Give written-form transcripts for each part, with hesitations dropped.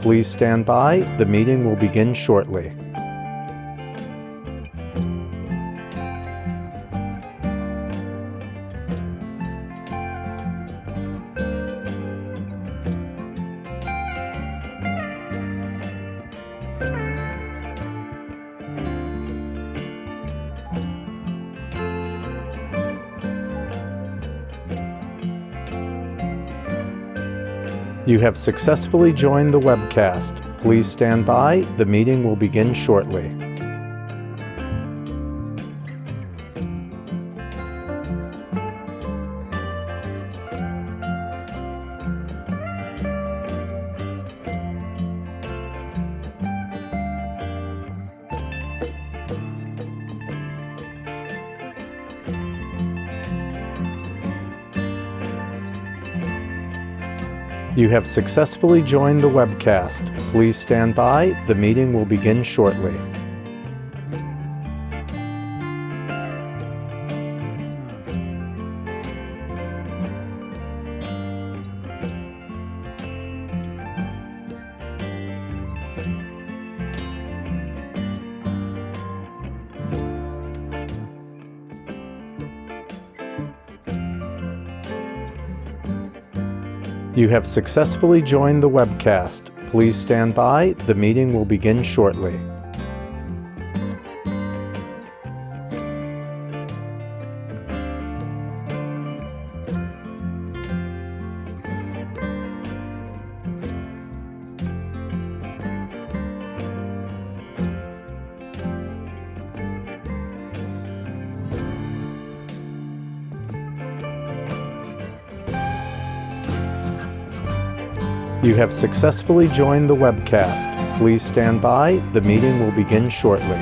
Please stand by. The meeting will begin shortly. You have successfully joined the webcast. Please stand by. The meeting will begin shortly. You have successfully joined the webcast. Please stand by. The meeting will begin shortly. You have successfully joined the webcast. Please stand by. The meeting will begin shortly. You have successfully joined the webcast. Please stand by. The meeting will begin shortly.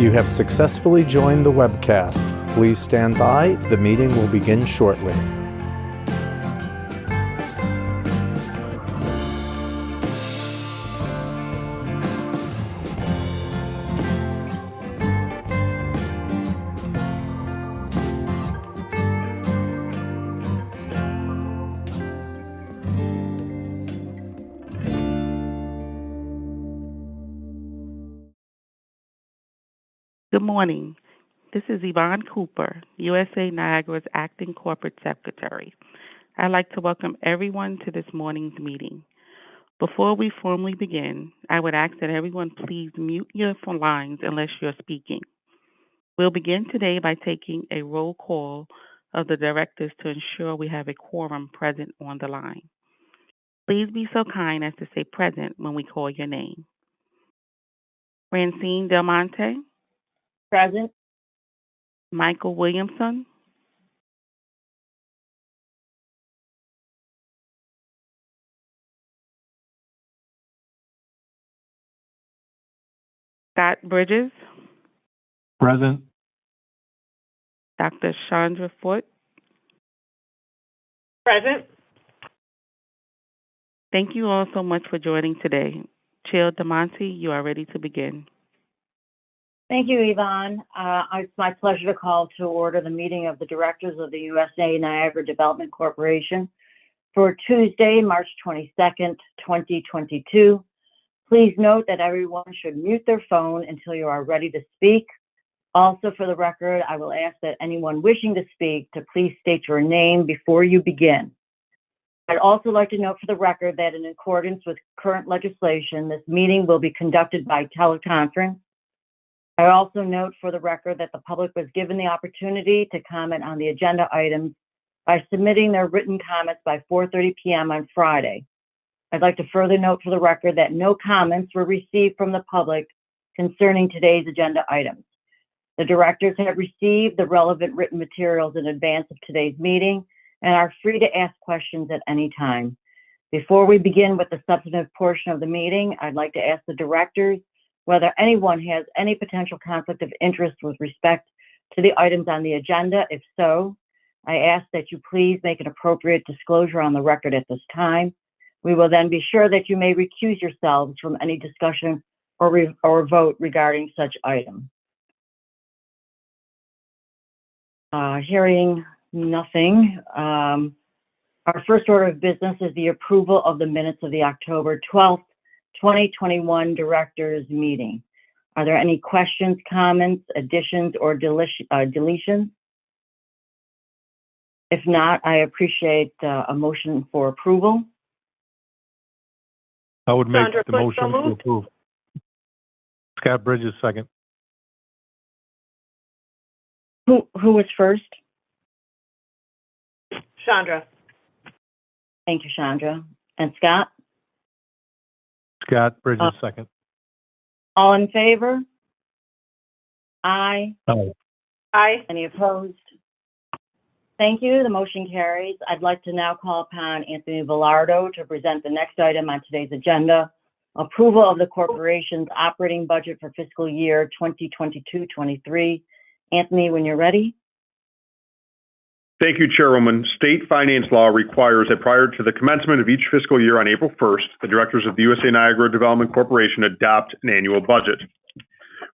You have successfully joined the webcast. Please stand by. The meeting will begin shortly. Good morning. This is Yvonne Cooper, USA Niagara's Acting Corporate Secretary. I'd like to welcome everyone to this morning's meeting. Before we formally begin, I would ask that everyone please mute your phone lines unless you're speaking. We'll begin today by taking a roll call of the directors to ensure we have a quorum present on the line. Please be so kind as to say present when we call your name. Francine Del Monte. Present. Michael Williamson. Scott Bridges. Present. Dr. Chandra Foote. Present. Thank you all so much for joining today. Chair DeMonte, you are ready to begin. Thank you, Yvonne. It's my pleasure to call to order the meeting of the directors of the USA Niagara Development Corporation for Tuesday, March 22nd, 2022. Please note that everyone should mute their phone until you are ready to speak. Also, for the record, I will ask that anyone wishing to speak to please state your name before you begin. I'd also like to note for the record that in accordance with current legislation, this meeting will be conducted by teleconference. I also note for the record that the public was given the opportunity to comment on the agenda items by submitting their written comments by 4:30 p.m. on Friday. I'd like to further note for the record that no comments were received from the public concerning today's agenda items. The directors have received the relevant written materials in advance of today's meeting and are free to ask questions at any time. Before we begin with the substantive portion of the meeting, I'd like to ask the directors whether anyone has any potential conflict of interest with respect to the items on the agenda. If so, I ask that you please make an appropriate disclosure on the record at this time. We will then be sure that you may recuse yourselves from any discussion or vote regarding such item. Hearing nothing, our first order of business is the approval of the minutes of the October 12th, 2021 Directors Meeting. Are there any questions, comments, additions, or deletions? If not, I appreciate a motion for approval. I would make Sandra the Foote, motion so to moved. approve. Scott Bridges, second. Who was first? Chandra. Thank you, Chandra. And Scott? Scott Bridges, second. All in favor? Aye. Aye. Aye. Any opposed? Thank you. The motion carries. I'd like to now call upon Anthony Velardo to present the next item on today's agenda, approval of the corporation's operating budget for fiscal year 2022-23. Anthony, when you're ready. Thank you, Chairwoman. State finance law requires that prior to the commencement of each fiscal year on April 1st, the directors of the USA Niagara Development Corporation adopt an annual budget.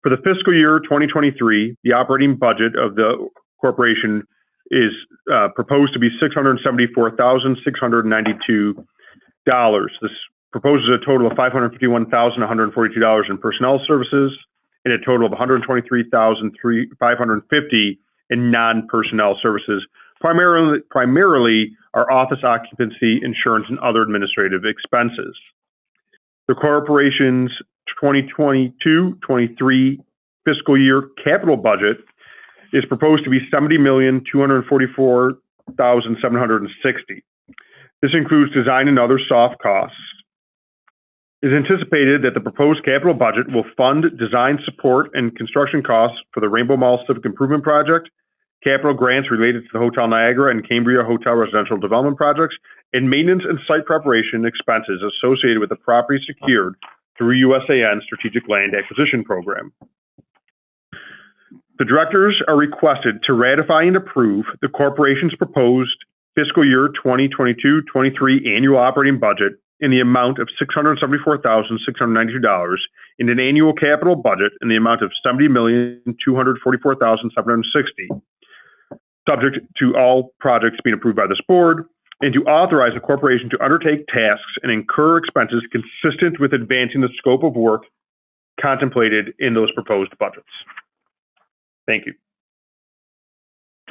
For the fiscal year 2023, the operating budget of the corporation is proposed to be $674,692. This proposes a total of $551,142 in personnel services and a total of $123,550 in non-personnel services, primarily our office occupancy, insurance, and other administrative expenses. The corporation's 2022-23 fiscal year capital budget is proposed to be $70,244,760. This includes design and other soft costs. It is anticipated that the proposed capital budget will fund design support and construction costs for the Rainbow Mall Civic Improvement Project, capital grants related to the Hotel Niagara and Cambria Hotel residential development projects, and maintenance and site preparation expenses associated with the property secured through USAN's Strategic Land Acquisition Program. The directors are requested to ratify and approve the corporation's proposed fiscal year 2022-23 annual operating budget in the amount of $674,692 and an annual capital budget in the amount of $70,244,760, subject to all projects being approved by this board, and to authorize the corporation to undertake tasks and incur expenses consistent with advancing the scope of work contemplated in those proposed budgets. Thank you.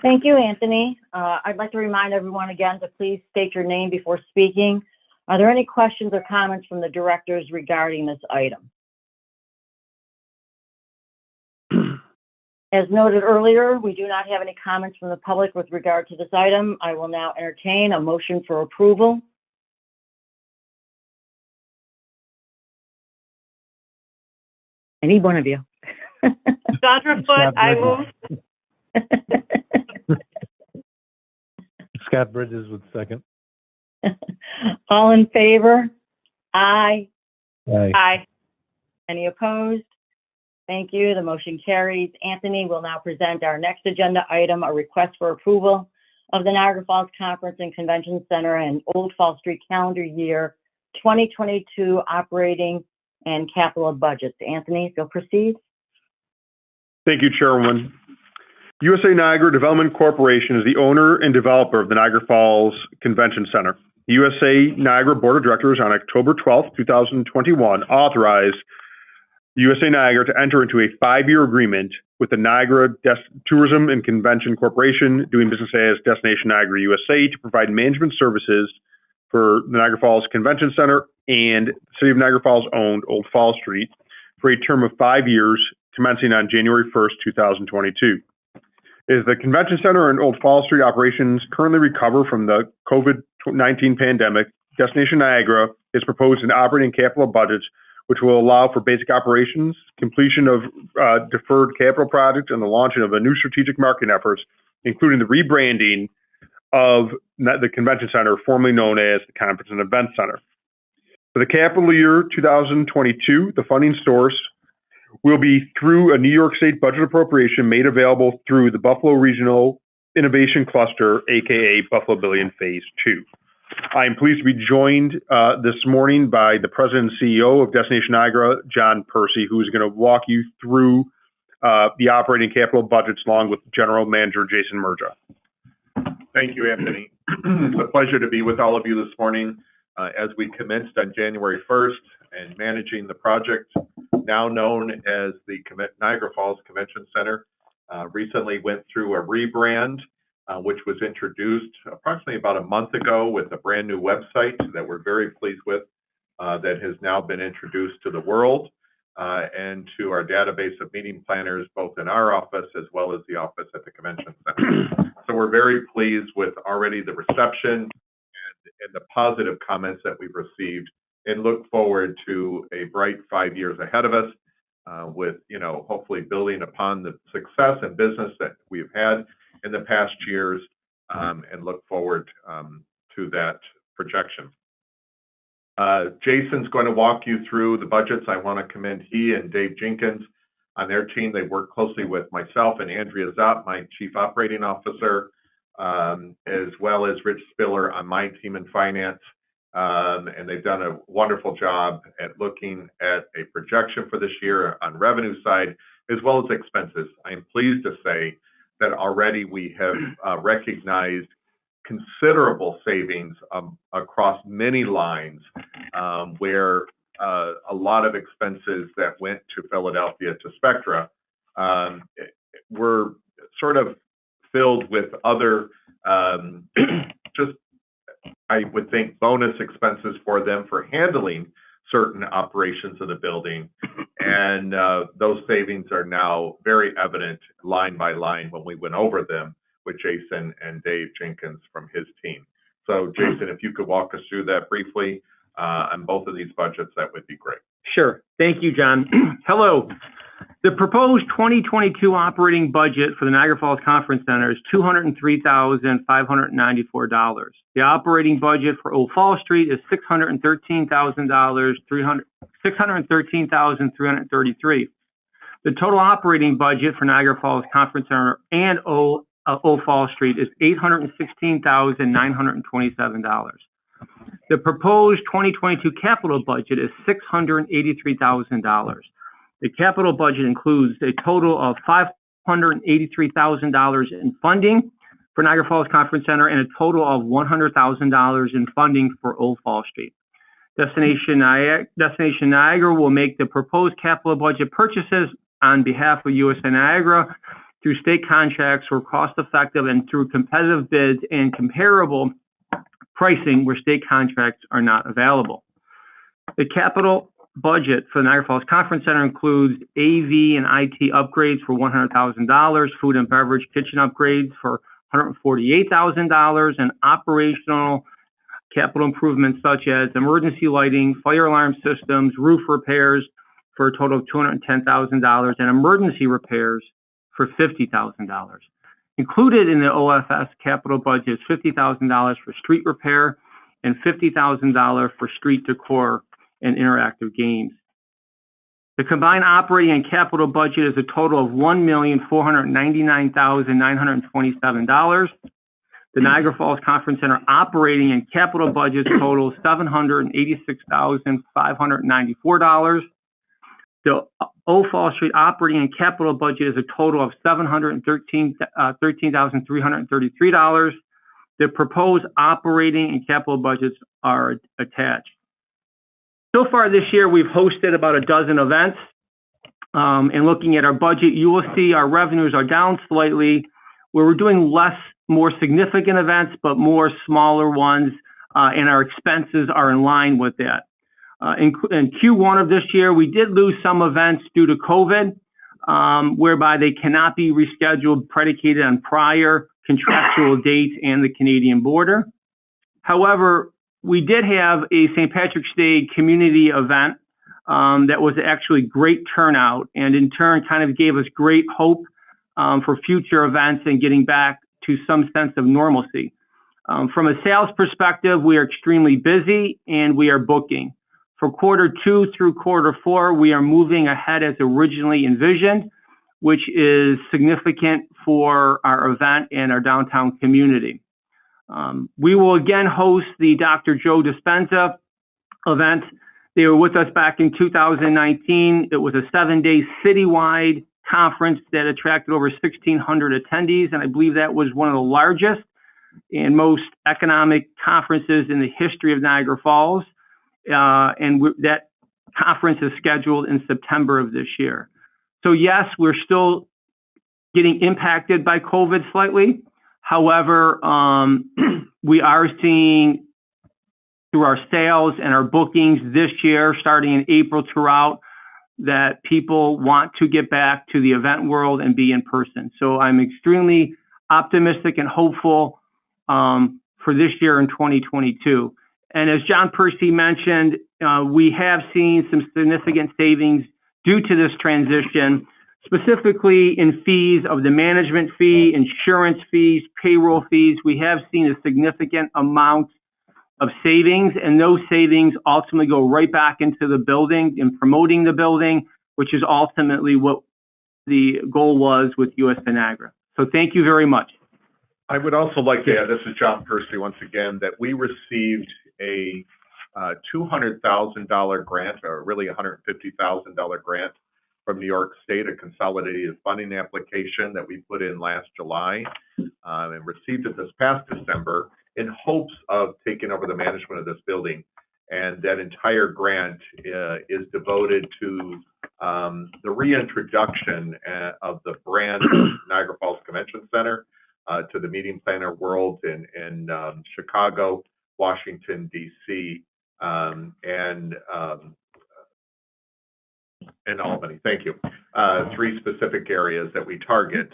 Thank you, Anthony. I'd like to remind everyone again to please state your name before speaking. Are there any questions or comments from the directors regarding this item? As noted earlier, we do not have any comments from the public with regard to this item. I will now entertain a motion for approval. Any one of you. Chandra Foote, I move. Scott Bridges with second. All in favor? Aye. Aye. Aye. Any opposed? Thank you. The motion carries. Anthony will now present our next agenda item, a request for approval of the Niagara Falls Conference and Convention Center and Old Fall Street calendar year 2022 operating and capital budgets. Anthony, if you'll proceed. Thank you, Chairwoman. USA Niagara Development Corporation is the owner and developer of the Niagara Falls Convention Center. The USA Niagara Board of Directors on October 12, 2021 authorized USA Niagara to enter into a 5-year agreement with the Niagara Tourism and Convention Corporation, doing business as Destination Niagara USA, to provide management services for the Niagara Falls Convention Center and the City of Niagara Falls owned Old Fall Street for a term of 5 years commencing on January 1st, 2022. As the Convention Center and Old Fall Street operations currently recover from the COVID-19 pandemic, Destination Niagara has proposed an operating capital budget which will allow for basic operations, completion of deferred capital projects, and the launching of a new strategic marketing efforts, including the rebranding of the Convention Center, formerly known as the Conference and Event Center. For the capital year 2022, the funding source will be through a New York State budget appropriation made available through the Buffalo Regional Innovation Cluster, aka Buffalo Billion Phase 2. I am pleased to be joined this morning by the President and CEO of Destination Niagara, John Percy, who is going to walk you through the operating capital budgets along with General Manager Jason Murja. Thank you, Anthony. It's a pleasure to be with all of you this morning as we commenced on January 1st and managing the project now known as the Niagara Falls Convention Center. Recently went through a rebrand, which was introduced approximately about a month ago with a brand new website that we're very pleased with that has now been introduced to the world and to our database of meeting planners, both in our office as well as the office at the Convention Center. So we're very pleased with already the reception and the positive comments that we've received, and look forward to a bright 5 years ahead of us with, hopefully building upon the success and business that we've had in the past years and look forward to that projection. Jason's going to walk you through the budgets. I want to commend he and Dave Jenkins on their team. They work closely with myself and Andrea Zopp, my Chief Operating Officer, as well as Rich Spiller on my team in finance. And they've done a wonderful job at looking at a projection for this year on revenue side, as well as expenses. I am pleased to say that already we have recognized considerable savings across many lines where a lot of expenses that went to Philadelphia to Spectra were sort of filled with other just, I would think, bonus expenses for them for handling certain operations of the building. And those savings are now very evident line by line when we went over them with Jason and Dave Jenkins from his team. So Jason, if you could walk us through that briefly on both of these budgets, that would be great. Sure. Thank you, John. Hello. The proposed 2022 operating budget for the Niagara Falls Conference Center is $203,594. The operating budget for Old Fall Street is $613,333. The total operating budget for Niagara Falls Conference Center and Old Fall Street is $816,927. The proposed 2022 capital budget is $683,000. The capital budget includes a total of $583,000 in funding for Niagara Falls Conference Center and a total of $100,000 in funding for Old Fall Street. Destination Niagara will make the proposed capital budget purchases on behalf of USA Niagara through state contracts where cost-effective and through competitive bids and comparable pricing where state contracts are not available. The capital budget for the Niagara Falls Conference Center includes AV and IT upgrades for $100,000, food and beverage kitchen upgrades for $148,000, and operational capital improvements such as emergency lighting, fire alarm systems, roof repairs for a total of $210,000, and emergency repairs for $50,000. Included in the OFS capital budget is $50,000 for street repair and $50,000 for street decor and interactive games. The combined operating and capital budget is a total of $1,499,927. The Niagara Falls Conference Center operating and capital budgets total $786,594. The Old Fall Street operating and capital budget is a total of $713,333. The proposed operating and capital budgets are attached. So far this year, we've hosted about a dozen events. And looking at our budget, you will see our revenues are down slightly, where we're doing less, more significant events, but more smaller ones, and our expenses are in line with that. In Q1 of this year, we did lose some events due to COVID, whereby they cannot be rescheduled, predicated on prior contractual dates and the Canadian border. However, we did have a St. Patrick's Day community event that was actually great turnout, and in turn kind of gave us great hope for future events and getting back to some sense of normalcy. From a sales perspective, we are extremely busy and we are booking. For Q2 through Q4, we are moving ahead as originally envisioned, which is significant for our event and our downtown community. We will again host the Dr. Joe Dispenza event. They were with us back in 2019. It was a 7-day citywide conference that attracted over 1,600 attendees, and I believe that was one of the largest and most economic conferences in the history of Niagara Falls. That conference is scheduled in September of this year. So yes, we're still getting impacted by COVID slightly. However, we are seeing through our sales and our bookings this year, starting in April throughout, that people want to get back to the event world and be in person. So I'm extremely optimistic and hopeful for this year in 2022. And as John Percy mentioned, we have seen some significant savings due to this transition, specifically in fees of the management fee, insurance fees, payroll fees. We have seen a significant amount of savings, and those savings ultimately go right back into the building and promoting the building, which is ultimately what the goal was with USA Niagara. So thank you very much. I would also like to add, this is John Percy once again, that we received a $200,000 grant, or really $150,000 grant from New York State, a consolidated funding application that we put in last July, and received it this past December in hopes of taking over the management of this building. And that entire grant is devoted to the reintroduction of the brand Niagara Falls Convention Center to the meeting planner world in Chicago, Washington, D.C., and Albany. Thank you. 3 specific areas that we target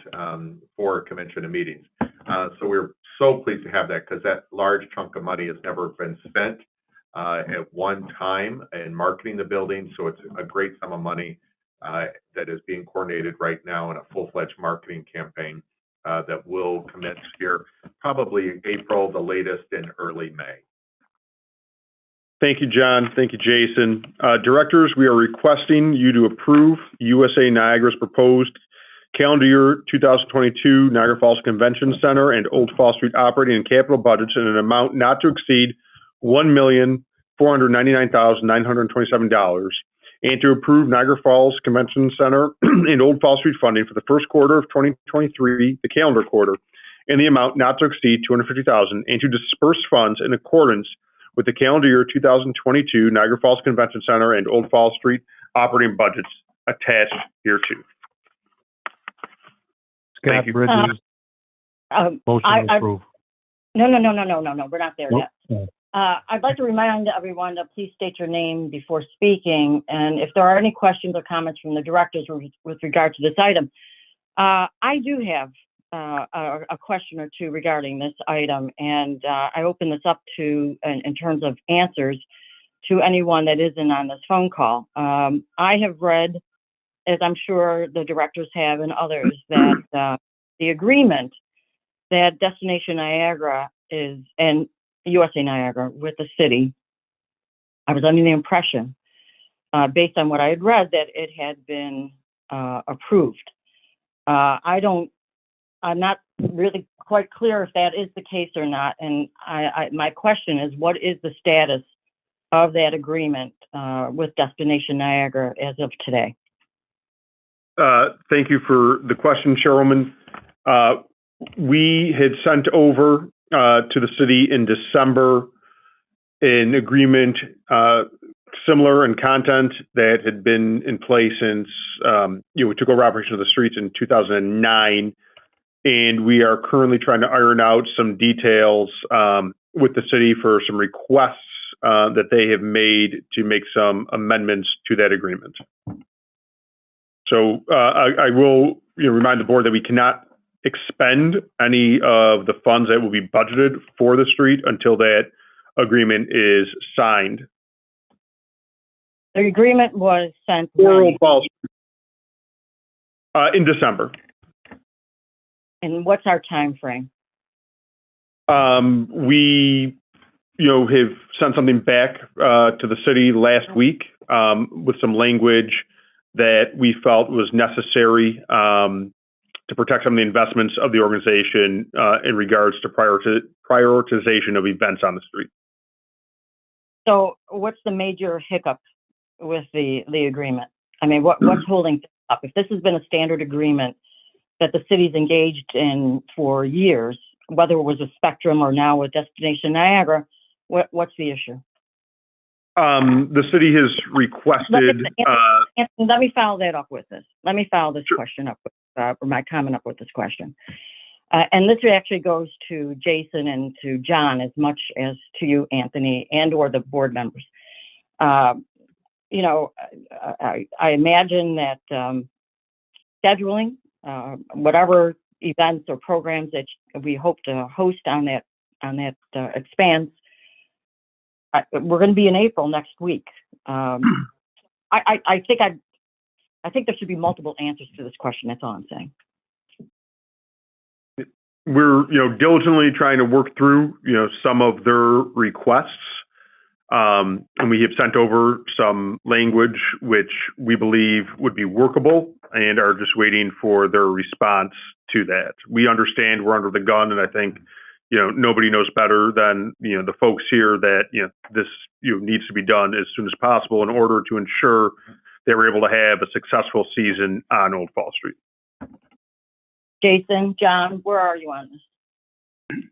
for convention and meetings. So we're so pleased to have that, because that large chunk of money has never been spent at one time in marketing the building. So it's a great sum of money that is being coordinated right now in a full-fledged marketing campaign that will commence here probably April, the latest in early May. Thank you, John. Thank you, Jason. Directors, we are requesting you to approve USA Niagara's proposed calendar year 2022 Niagara Falls Convention Center and Old Falls Street operating and capital budgets in an amount not to exceed $1,499,927, and to approve Niagara Falls Convention Center and Old Falls Street funding for the first quarter of 2023, the calendar quarter, in the amount not to exceed $250,000, and to disperse funds in accordance with the calendar year 2022 Niagara Falls Convention Center and Old Falls Street operating budgets attached hereto. Scott Bridges, motion to approve. No, we're not there yet. Nope. I'd like to remind everyone to please state your name before speaking, and if there are any questions or comments from the directors with regard to this item. I do have a question or two regarding this item, and I open this up to, in terms of answers, to anyone that isn't on this phone call. I have read, as I'm sure the directors have and others, that the agreement that Destination Niagara is, and USA Niagara with the city, I was under the impression, based on what I had read, that it had been approved. I'm not really quite clear if that is the case or not, and my question is, what is the status of that agreement with Destination Niagara as of today? Thank you for the question, Chairwoman. We had sent over to the city in December an agreement similar in content that had been in place since we took over operation of the streets in 2009, and we are currently trying to iron out some details with the city for some requests that they have made to make some amendments to that agreement. So I will remind the board that we cannot expend any of the funds that will be budgeted for the street until that agreement is signed. The agreement was sent for Old Falls in December. And what's our time frame? We have sent something back to the city last week with some language that we felt was necessary to protect some of the investments of the organization in regards to prioritization of events on the street. So what's the major hiccup with the agreement? I mean, what's holding things up? If this has been a standard agreement that the city's engaged in for years, whether it was with Spectrum or now with Destination Niagara, what's the issue? The city has requested. Let me follow that up with this. Let me follow this Sure. question up, or my comment up with this question. And this actually goes to Jason and to John as much as to you, Anthony, and or the board members. I imagine that scheduling, whatever events or programs that we hope to host on that expanse, we're going to be in April next week. I think there should be multiple answers to this question. That's all I'm saying. We're diligently trying to work through some of their requests, and we have sent over some language which we believe would be workable, and are just waiting for their response to that. We understand we're under the gun, and I think nobody knows better than the folks here that this needs to be done as soon as possible in order to ensure they were able to have a successful season on Old Fall Street. Jason, John, where are you on this?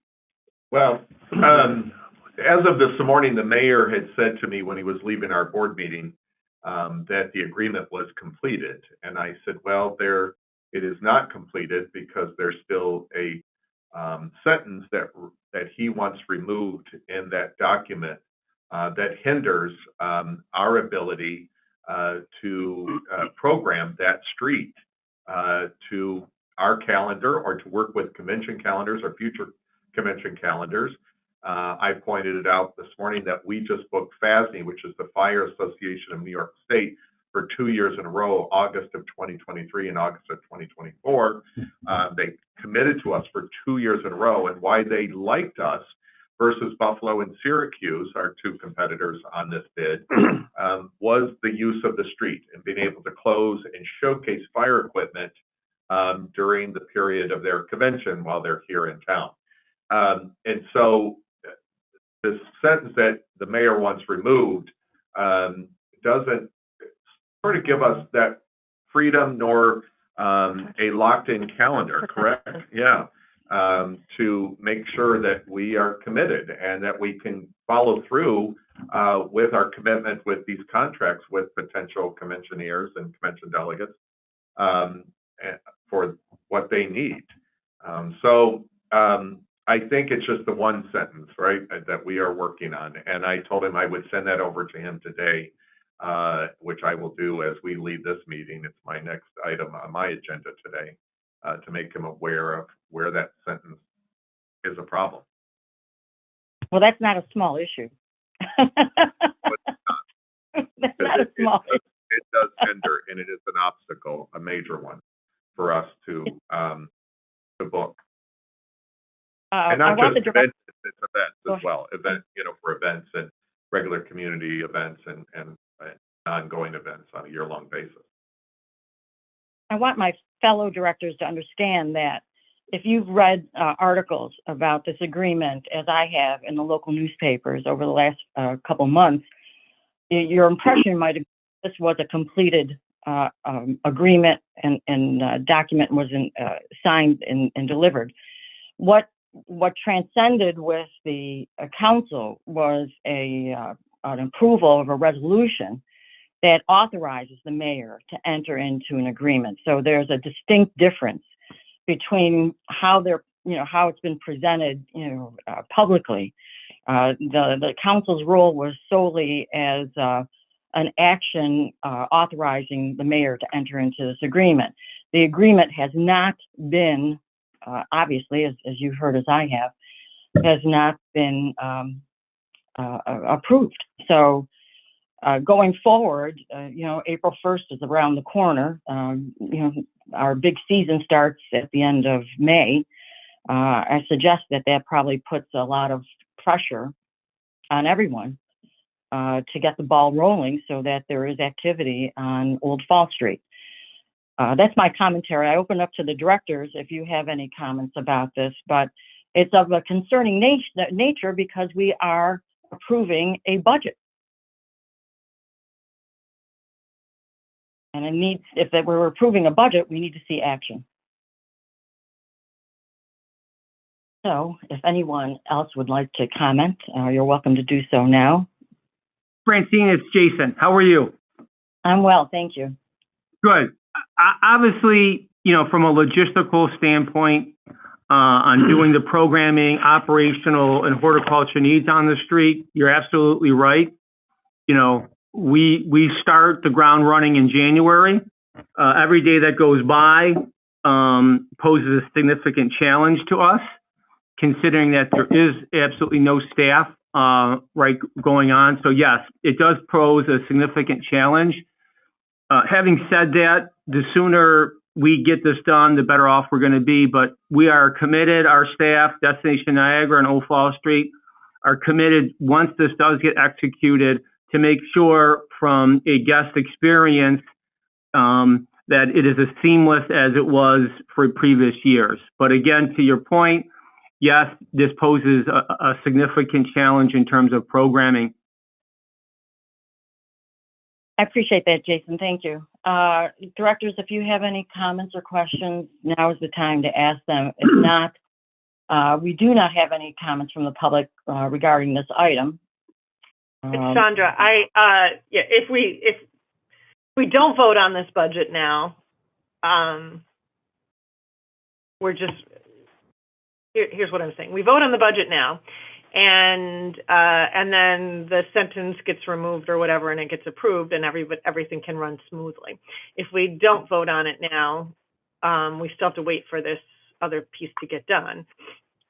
Well, as of this morning, the mayor had said to me when he was leaving our board meeting that the agreement was completed. And I said, well, it is not completed because there's still a sentence that he wants removed in that document that hinders our ability to program that street to our calendar or to work with convention calendars or future convention calendars. I pointed it out this morning that we just booked FASNY, which is the Fire Association of New York State, for 2 years in a row, August of 2023 and August of 2024. They committed to us for 2 years in a row, and why they liked us versus Buffalo and Syracuse, our two competitors on this bid, was the use of the street and being able to close and showcase fire equipment during the period of their convention while they're here in town. And so this sentence that the mayor wants removed doesn't sort of give us that freedom nor a locked-in calendar, correct? Yeah. To make sure that we are committed and that we can follow through with our commitment with these contracts with potential conventioneers and convention delegates for what they need. I think it's just the one sentence, right, that we are working on. And I told him I would send that over to him today, which I will do as we leave this meeting. It's my next item on my agenda today, to make him aware of where that sentence is a problem. Well, that's not a small issue. That's not a small issue. It does hinder, and it is an obstacle, a major one, for us to book. And not just events, it's events as well. For events and regular community events and ongoing events on a year-long basis. I want my fellow directors to understand that if you've read articles about this agreement, as I have in the local newspapers over the last couple months, your impression might have been this was a completed agreement and document wasn't signed and delivered. What transcended with the council was an approval of a resolution that authorizes the mayor to enter into an agreement. So there's a distinct difference between how how it's been presented, publicly. The council's role was solely as an action authorizing the mayor to enter into this agreement. The agreement has not been, obviously, as you've heard as I have, has not been approved. So going forward, April 1st is around the corner. Our big season starts at the end of May. I suggest that probably puts a lot of pressure on everyone to get the ball rolling so that there is activity on Old Fall Street. That's my commentary. I open up to the directors if you have any comments about this, but it's of a concerning nature because we are approving a budget. And it needs, if we're approving a budget, we need to see action. So if anyone else would like to comment, you're welcome to do so now. Francine, it's Jason. How are you? I'm well, thank you. Good. Obviously, from a logistical standpoint, on doing the programming, operational, and horticulture needs on the street, you're absolutely right. We start the ground running in January. Every day that goes by poses a significant challenge to us, considering that there is absolutely no staff going on. So yes, it does pose a significant challenge. Having said that, the sooner we get this done, the better off we're going to be. But we are committed, our staff, Destination Niagara and Old Fall Street, are committed once this does get executed to make sure from a guest experience that it is as seamless as it was for previous years. But again, to your point, yes, this poses a significant challenge in terms of programming. I appreciate that, Jason. Thank you. Directors, if you have any comments or questions, now is the time to ask them. If not, we do not have any comments from the public regarding this item. Chandra, if we don't vote on this budget now, here's what I'm saying. We vote on the budget now, and then the sentence gets removed or whatever, and it gets approved, and everything can run smoothly. If we don't vote on it now, we still have to wait for this other piece to get done,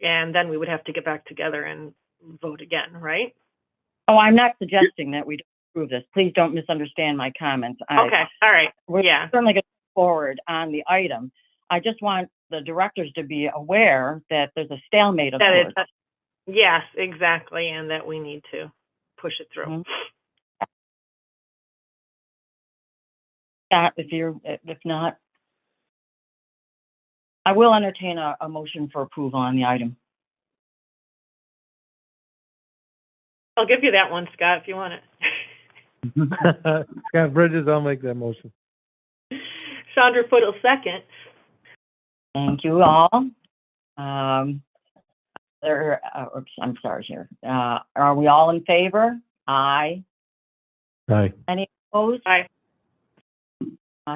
and then we would have to get back together and vote again, right? Oh, I'm not suggesting that we don't approve this. Please don't misunderstand my comments. Okay, all right. We're certainly going to move forward on the item. I just want the directors to be aware that there's a stalemate of sorts. Yes, exactly, and that we need to push it through. Mm-hmm. Scott, if not, I will entertain a motion for approval on the item. I'll give you that one, Scott, if you want it. Scott Bridges, I'll make that motion. Chandra Foote will second. Thank you all. I'm sorry here. Are we all in favor? Aye. Aye. Any opposed? Aye.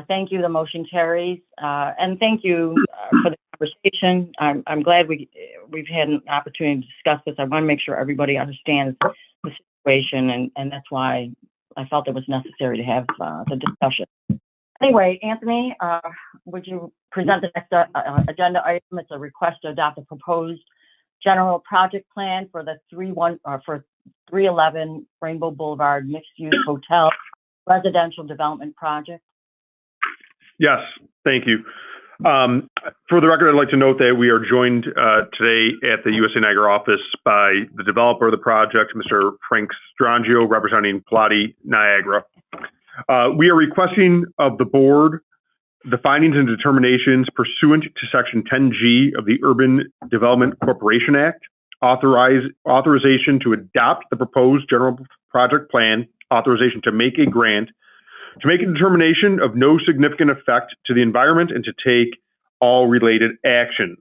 Thank you. The motion carries. And thank you for the conversation. I'm glad we've had an opportunity to discuss this. I want to make sure everybody understands the situation, and that's why I felt it was necessary to have the discussion. Anyway, Anthony, would you present the next agenda item? It's a request to adopt a proposed general project plan for the 311 Rainbow Boulevard mixed-use hotel residential development project. Yes, thank you. For the record, I'd like to note that we are joined today at the USA Niagara office by the developer of the project, Mr. Frank Strangio, representing Plati Niagara. We are requesting of the board the findings and determinations pursuant to Section 10G of the Urban Development Corporation Act, authorization to adopt the proposed general project plan, authorization to make a grant, to make a determination of no significant effect to the environment, and to take all related actions.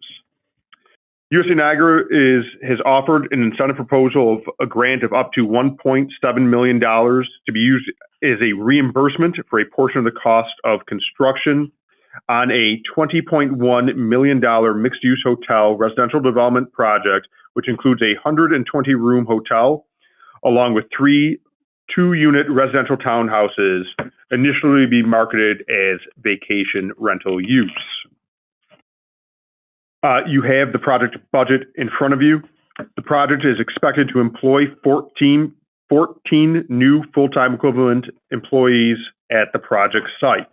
USA Niagara has offered an incentive proposal of a grant of up to $1.7 million to be used as a reimbursement for a portion of the cost of construction on a $20.1 million mixed-use hotel residential development project, which includes a 120-room hotel, along with 3 two-unit residential townhouses, initially be marketed as vacation rental use. You have the project budget in front of you. The project is expected to employ 14 new full-time equivalent employees at the project site.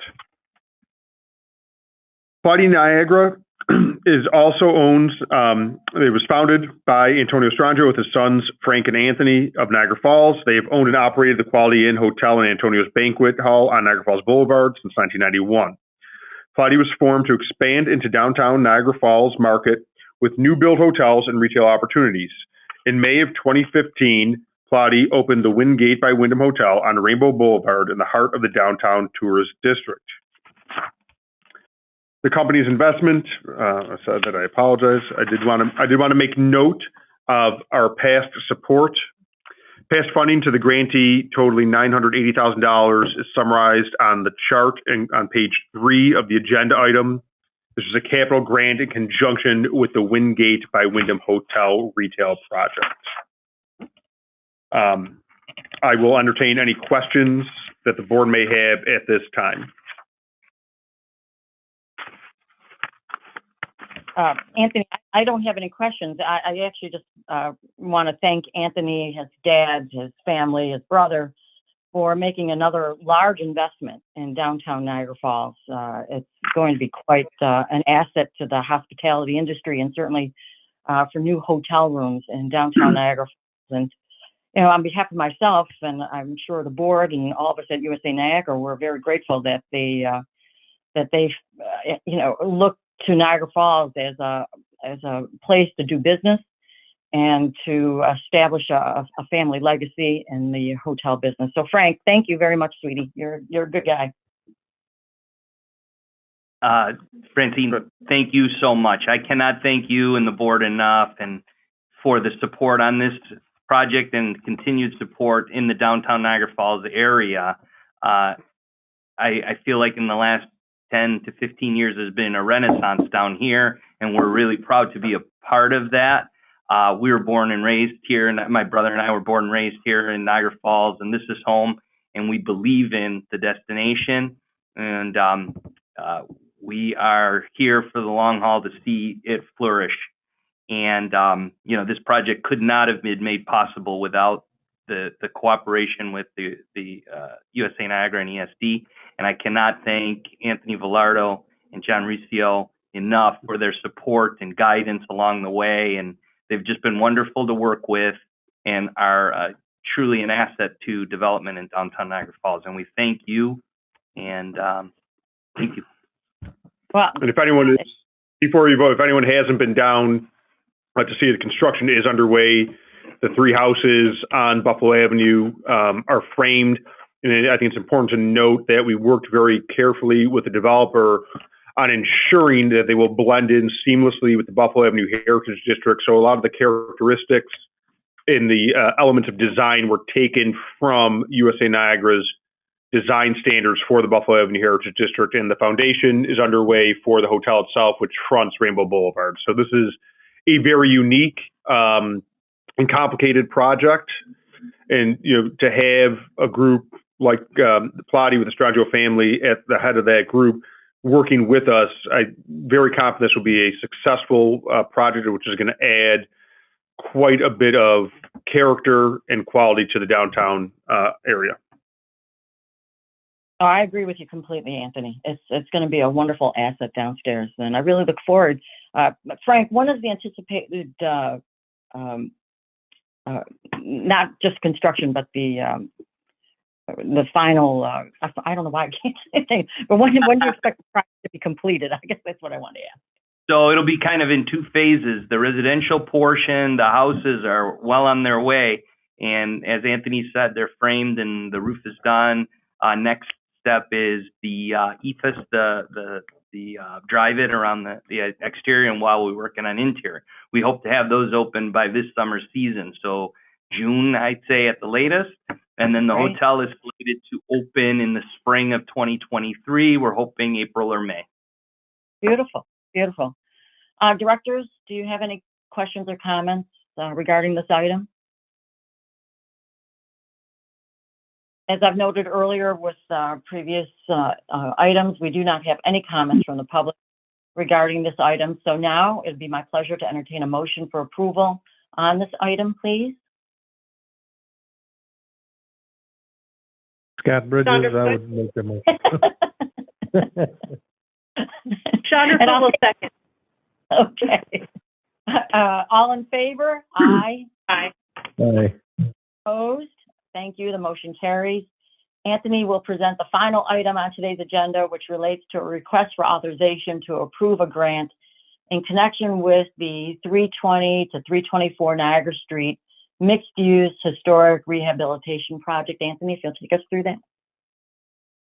Plati Niagara is also owns, it was founded by Antonio Strangio with his sons, Frank and Anthony of Niagara Falls. They have owned and operated the Quality Inn Hotel and Antonio's Banquet Hall on Niagara Falls Boulevard since 1991. Quality was formed to expand into downtown Niagara Falls market with new build hotels and retail opportunities. In May of 2015, Quality opened the Wingate by Wyndham Hotel on Rainbow Boulevard in the heart of the downtown tourist district. The company's investment, I said that I apologize. I did want to make note of our past support. Past funding to the grantee totaling $980,000 is summarized on the chart and on page 3 of the agenda item. This is a capital grant in conjunction with the Wingate by Wyndham Hotel retail project. I will entertain any questions that the board may have at this time. Anthony, I don't have any questions. I actually just want to thank Anthony, his dad, his family, his brother, for making another large investment in downtown Niagara Falls. It's going to be quite an asset to the hospitality industry, and certainly for new hotel rooms in downtown Niagara Falls. And on behalf of myself, and I'm sure the board and all of us at USA Niagara, we're very grateful that they look to Niagara Falls as a place to do business and to establish a family legacy in the hotel business. So Frank, thank you very much, sweetie. You're a good guy. Francine, thank you so much. I cannot thank you and the board enough, and for the support on this project and continued support in the downtown Niagara Falls area. I feel like in the last 10 to 15 years has been a renaissance down here, and we're really proud to be a part of that. We were born and raised here, and my brother and I were born and raised here in Niagara Falls, and this is home, and we believe in the destination, and we are here for the long haul to see it flourish. And this project could not have been made possible without the cooperation with the USA Niagara and ESD. And I cannot thank Anthony Villardo and John Riccio enough for their support and guidance along the way. And they've just been wonderful to work with and are truly an asset to development in downtown Niagara Falls. And we thank you, and thank you. Well, and if anyone is, before you vote, if anyone hasn't been down to see the construction is underway, the 3 houses on Buffalo Avenue are framed. And I think it's important to note that we worked very carefully with the developer on ensuring that they will blend in seamlessly with the Buffalo Avenue Heritage District. So a lot of the characteristics in the elements of design were taken from USA Niagara's design standards for the Buffalo Avenue Heritage District, and the foundation is underway for the hotel itself, which fronts Rainbow Boulevard. So this is a very unique and complicated project, and to have a group like Plotty with the Strangio family at the head of that group working with us, I'm very confident this will be a successful project, which is going to add quite a bit of character and quality to the downtown area. Oh, I agree with you completely, Anthony. It's going to be a wonderful asset downstairs, and I really look forward. Frank, when is the anticipated, not just construction, but the final? I don't know why I can't say anything, but when do you expect the project to be completed? I guess that's what I want to ask. So it'll be kind of in 2 phases. The residential portion, the houses are well on their way, and as Anthony said, they're framed and the roof is done. Next step is the EFIS, the drive it around the exterior, and while we're working on interior. We hope to have those open by this summer season. So June, I'd say at the latest. And then the hotel is slated to open in the spring of 2023. We're hoping April or May. Beautiful, beautiful. Directors, do you have any questions or comments regarding this item? As I've noted earlier with previous items, we do not have any comments from the public regarding this item. So now it'd be my pleasure to entertain a motion for approval on this item, please. Scott Bridges, I would make the motion. Chandra will second. Okay. All in favor? Aye. Aye. Aye. Opposed? Thank you. The motion carries. Anthony will present the final item on today's agenda, which relates to a request for authorization to approve a grant in connection with the 320 to 324 Niagara Street mixed-use historic rehabilitation project. Anthony, if you'll take us through that.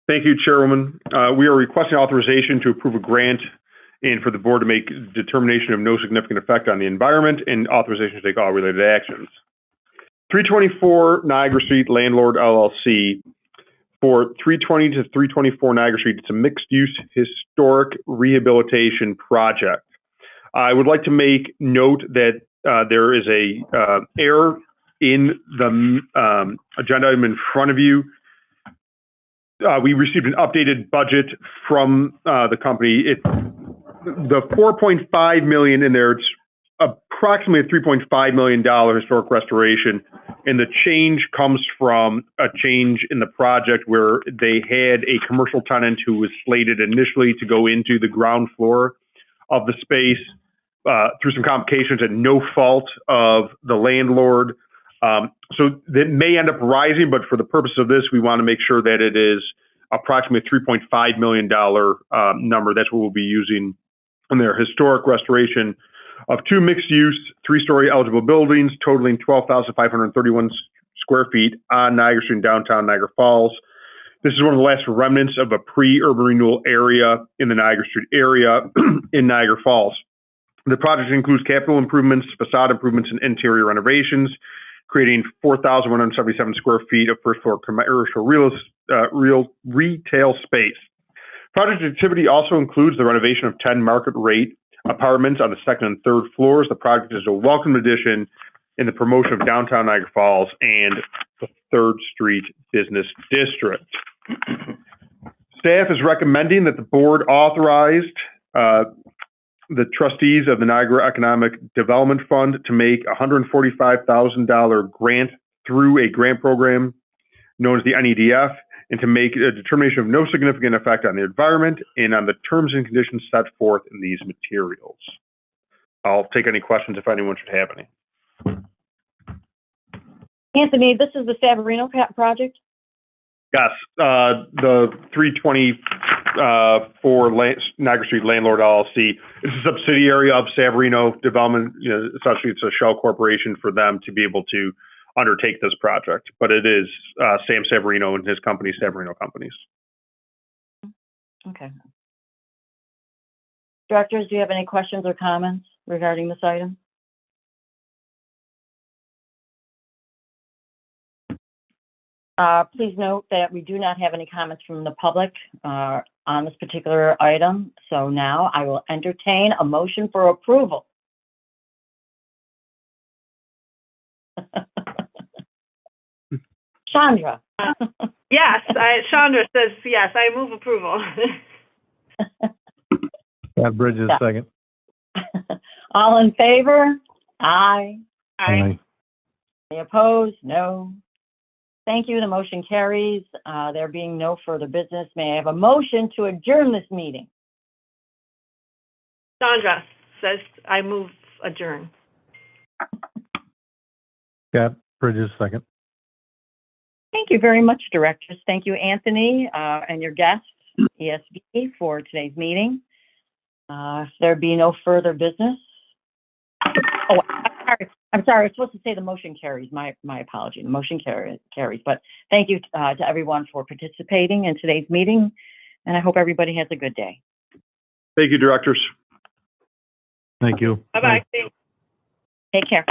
Thank you, Chairwoman. We are requesting authorization to approve a grant and for the board to make determination of no significant effect on the environment and authorization to take all related actions. 324 Niagara Street Landlord LLC. For 320 to 324 Niagara Street, it's a mixed-use historic rehabilitation project. I would like to make note that there is a error in the agenda item in front of you. We received an updated budget from the company. The $4.5 million in there, it's approximately a $3.5 million historic restoration, and the change comes from a change in the project where they had a commercial tenant who was slated initially to go into the ground floor of the space through some complications at no fault of the landlord. So that may end up rising, but for the purpose of this, we want to make sure that it is approximately $3.5 million number. That's what we'll be using in their historic restoration of two mixed-use, three-story eligible buildings totaling 12,531 square feet on Niagara Street in downtown Niagara Falls. This is one of the last remnants of a pre-urban renewal area in the Niagara Street area in Niagara Falls. The project includes capital improvements, facade improvements, and interior renovations, creating 4,177 square feet of first-floor commercial retail space. Project activity also includes the renovation of 10 market-rate apartments on the second and third floors. The project is a welcome addition in the promotion of downtown Niagara Falls and the 3rd Street Business District. Staff is recommending that the board authorized the trustees of the Niagara Economic Development Fund to make a $145,000 grant through a grant program known as the NEDF, and to make a determination of no significant effect on the environment and on the terms and conditions set forth in these materials. I'll take any questions if anyone should have any. Anthony, this is the Savarino project? Yes, the 324 Niagara Street Landlord LLC. It's a subsidiary of Savarino Development. Essentially, it's a shell corporation for them to be able to undertake this project. But it is Sam Savarino and his company, Savarino Companies. Okay. Directors, do you have any questions or comments regarding this item? Please note that we do not have any comments from the public on this particular item. So now I will entertain a motion for approval. Chandra. Yes, Chandra says yes. I move approval. Scott Bridges, second. All in favor? Aye. Aye. Any opposed? No. Thank you. The motion carries. There being no further business, may I have a motion to adjourn this meeting? Chandra says I move adjourn. Scott Bridges, second. Thank you very much, directors. Thank you, Anthony, and your guests, ESB, for today's meeting. If there be no further business. Oh, I'm sorry. I was supposed to say the motion carries. My apology. The motion carries. But thank you to everyone for participating in today's meeting, and I hope everybody has a good day. Thank you, directors. Thank you. Bye-bye. Take care.